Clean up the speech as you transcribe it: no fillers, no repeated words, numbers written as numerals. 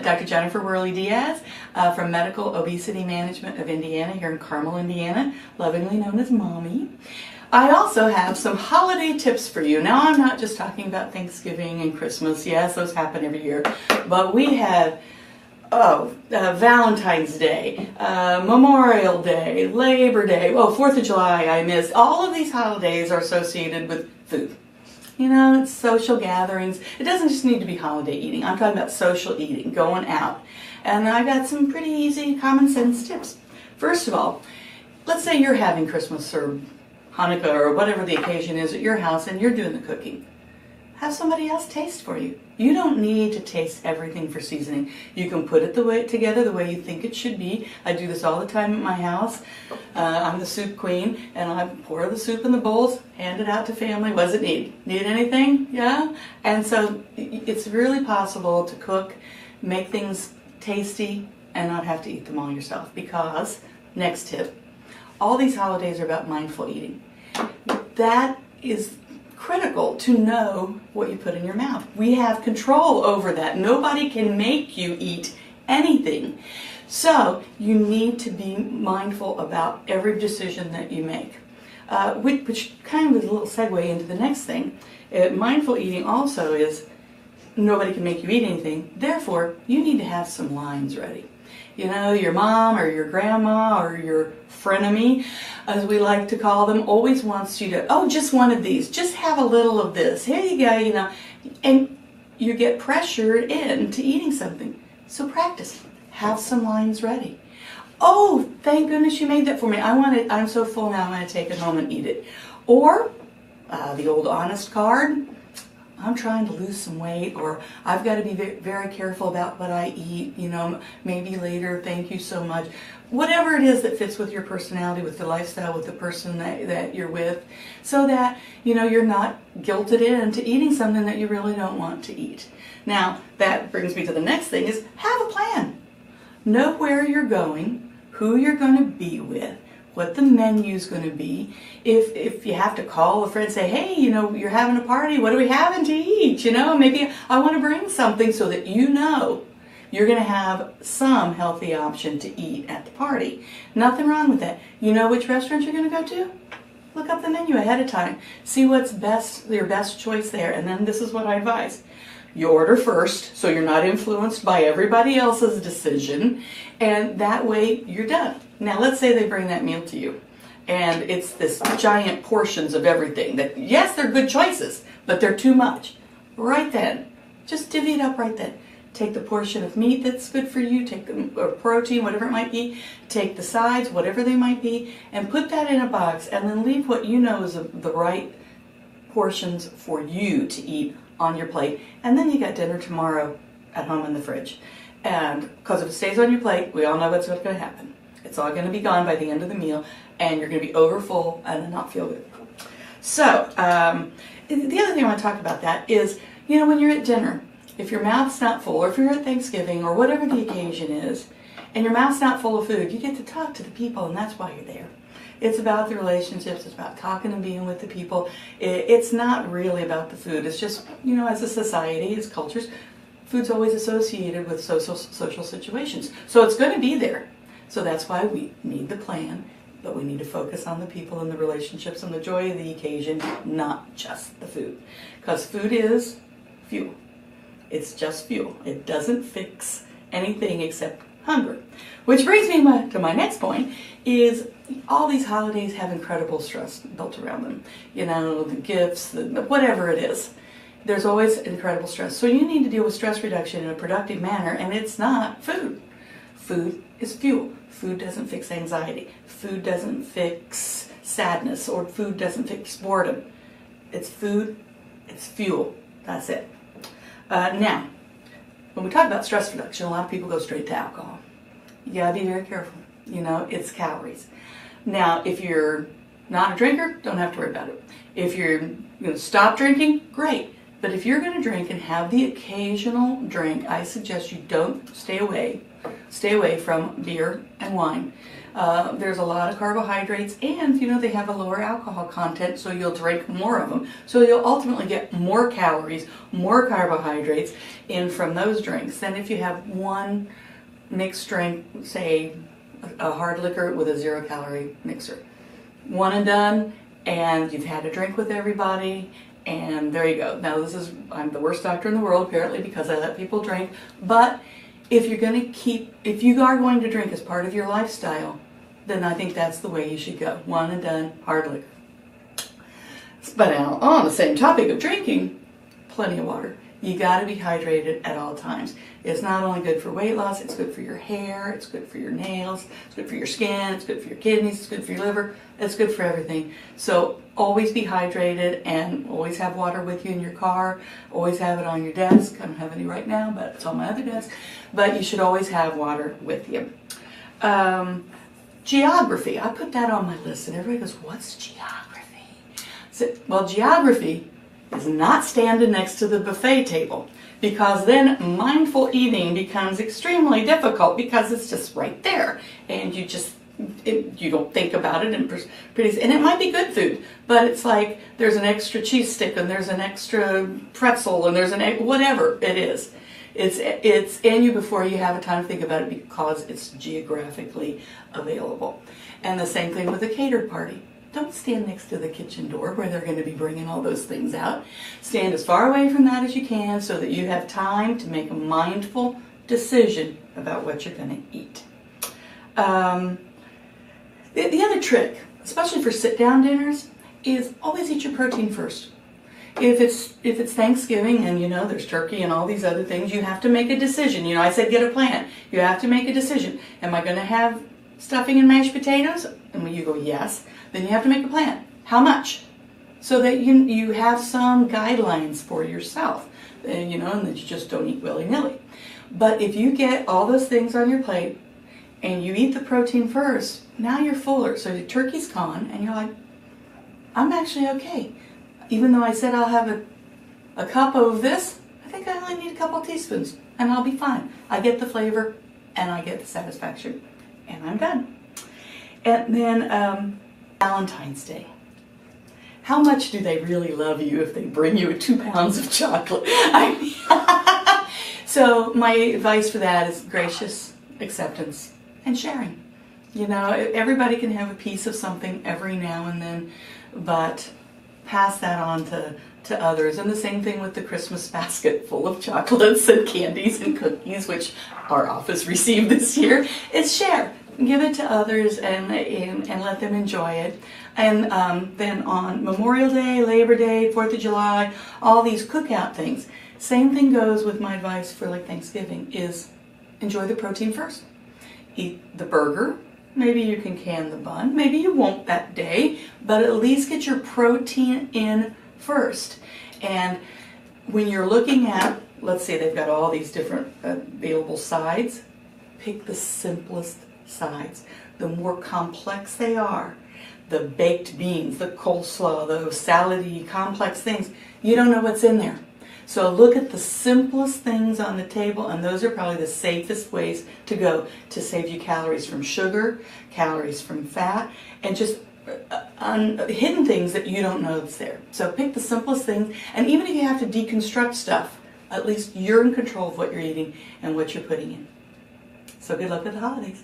Dr. Jennifer Worley-Diaz from Medical Obesity Management of Indiana here in Carmel, Indiana, lovingly known as Mommy. I also have some holiday tips for you. Now, I'm not just talking about Thanksgiving and Christmas. Yes, those happen every year. But we have Valentine's Day, Memorial Day, Labor Day, 4th of July I missed. All of these holidays are associated with food. You know, it's social gatherings. It doesn't just need to be holiday eating. I'm talking about social eating, going out. And I've got some pretty easy common sense tips. First of all, let's say you're having Christmas or Hanukkah or whatever the occasion is at your house and you're doing the cooking. Have somebody else taste for you. You don't need to taste everything for seasoning. You can put it together the way you think it should be. I do this all the time at my house. I'm the soup queen, and I pour the soup in the bowls, hand it out to family. What does it need? Need anything? Yeah? And so it's really possible to cook, make things tasty, and not have to eat them all yourself. Because, next tip, all these holidays are about mindful eating. That is critical to know what you put in your mouth. We have control over that. Nobody can make you eat anything. So you need to be mindful about every decision that you make. Which kind of is a little segue into the next thing. Mindful eating also is nobody can make you eat anything. Therefore, you need to have some lines ready. You know, your mom or your grandma or your frenemy, as we like to call them, always wants you to, just one of these, just have a little of this, here you go, you know, and you get pressured into eating something. So practice, have some lines ready. Oh, thank goodness you made that for me. I'm so full now, I'm going to take it home and eat it. Or the old honest card. I'm trying to lose some weight, or I've got to be very careful about what I eat, you know, maybe later, thank you so much. Whatever it is that fits with your personality, with the lifestyle, with the person that you're with, so that, you know, you're not guilted into eating something that you really don't want to eat. Now, that brings me to the next thing is have a plan. Know where you're going, who you're going to be with, what the menu's going to be. If you have to call a friend and say, hey, you know, you're having a party, what are we having to eat? You know, maybe I want to bring something so that you know you're going to have some healthy option to eat at the party. Nothing wrong with that. You know which restaurant you're going to go to? Look up the menu ahead of time. See what's best, your best choice there. And then this is what I advise. You order first, so you're not influenced by everybody else's decision, and that way you're done. Now, let's say they bring that meal to you, and it's this giant portions of everything that, yes, they're good choices, but they're too much. Right then, just divvy it up right then. Take the portion of meat that's good for you, take the protein, whatever it might be, take the sides, whatever they might be, and put that in a box, and then leave what you know is the right portions for you to eat on your plate. And then you got dinner tomorrow at home in the fridge. And because if it stays on your plate, we all know what's going to happen. It's all going to be gone by the end of the meal, and you're going to be over full and not feel good. So, the other thing I want to talk about that is, you know, when you're at dinner, if your mouth's not full, or if you're at Thanksgiving, or whatever the occasion is, and your mouth's not full of food, you get to talk to the people, and that's why you're there. It's about the relationships, it's about talking and being with the people. It's not really about the food. It's just, you know, as a society, as cultures, food's always associated with social situations. So it's going to be there. So that's why we need the plan, but we need to focus on the people and the relationships and the joy of the occasion, not just the food. Because food is fuel. It's just fuel. It doesn't fix anything except hunger. Which brings me to my next point, is all these holidays have incredible stress built around them. You know, the gifts, whatever it is. There's always incredible stress. So you need to deal with stress reduction in a productive manner, and it's not food. Food is fuel. Food doesn't fix anxiety. Food doesn't fix sadness, or food doesn't fix boredom. It's food, it's fuel. That's it. Now, when we talk about stress reduction, a lot of people go straight to alcohol. You gotta be very careful. You know, it's calories. Now, if you're not a drinker, don't have to worry about it. If you're going to stop drinking, great. But if you're going to drink and have the occasional drink, I suggest you don't stay away from beer and wine. There's a lot of carbohydrates, and you know they have a lower alcohol content, so you'll drink more of them. So you'll ultimately get more calories, more carbohydrates in from those drinks than if you have one mixed drink, say a hard liquor with a 0-calorie mixer. One and done, and you've had a drink with everybody, and there you go. Now I'm the worst doctor in the world apparently because I let people drink, but if you are going to drink as part of your lifestyle, then I think that's the way you should go. One and done, hard liquor. But now, on the same topic of drinking, plenty of water. You got to be hydrated at all times. It's not only good for weight loss, it's good for your hair, it's good for your nails, it's good for your skin, it's good for your kidneys, it's good for your liver, it's good for everything. So always be hydrated and always have water with you in your car. Always have it on your desk. I don't have any right now, but it's on my other desk. But you should always have water with you. Geography. I put that on my list and everybody goes, what's geography? So, well, geography is not standing next to the buffet table, because then mindful eating becomes extremely difficult because it's just right there and you don't think about it and it might be good food, but it's like there's an extra cheese stick and there's an extra pretzel and there's whatever it is. It's in you before you have a time to think about it because it's geographically available. And the same thing with a catered party. Don't stand next to the kitchen door where they're going to be bringing all those things out. Stand as far away from that as you can so that you have time to make a mindful decision about what you're going to eat. The other trick, especially for sit-down dinners, is always eat your protein first. If it's Thanksgiving and you know there's turkey and all these other things, you have to make a decision. You know, I said get a plan. You have to make a decision. Am I going to have stuffing and mashed potatoes? And when you go yes, then you have to make a plan. How much? So that you have some guidelines for yourself, and and that you just don't eat willy-nilly. But if you get all those things on your plate and you eat the protein first, now you're fuller. So the turkey's gone and you're like, I'm actually okay. Even though I said I'll have a cup of this, I think I only need a couple teaspoons and I'll be fine. I get the flavor and I get the satisfaction and I'm done. And then Valentine's Day. How much do they really love you if they bring you 2 pounds of chocolate? So my advice for that is gracious acceptance and sharing. Everybody can have a piece of something every now and then, but pass that on to others. And the same thing with the Christmas basket full of chocolates and candies and cookies, which our office received this year. It's share. Give it to others and let them enjoy it. And then on Memorial Day, Labor Day, 4th of July, all these cookout things. Same thing goes with my advice for like Thanksgiving is enjoy the protein first. Eat the burger. Maybe you can can the bun. Maybe you won't that day, but at least get your protein in first. And when you're looking at, let's say they've got all these different available sides, pick the simplest sides. The more complex they are, the baked beans, the coleslaw, those salady, complex things, you don't know what's in there. So look at the simplest things on the table, and those are probably the safest ways to go to save you calories from sugar, calories from fat, and just hidden things that you don't know that's there. So pick the simplest things, and even if you have to deconstruct stuff, at least you're in control of what you're eating and what you're putting in. So good luck with the holidays.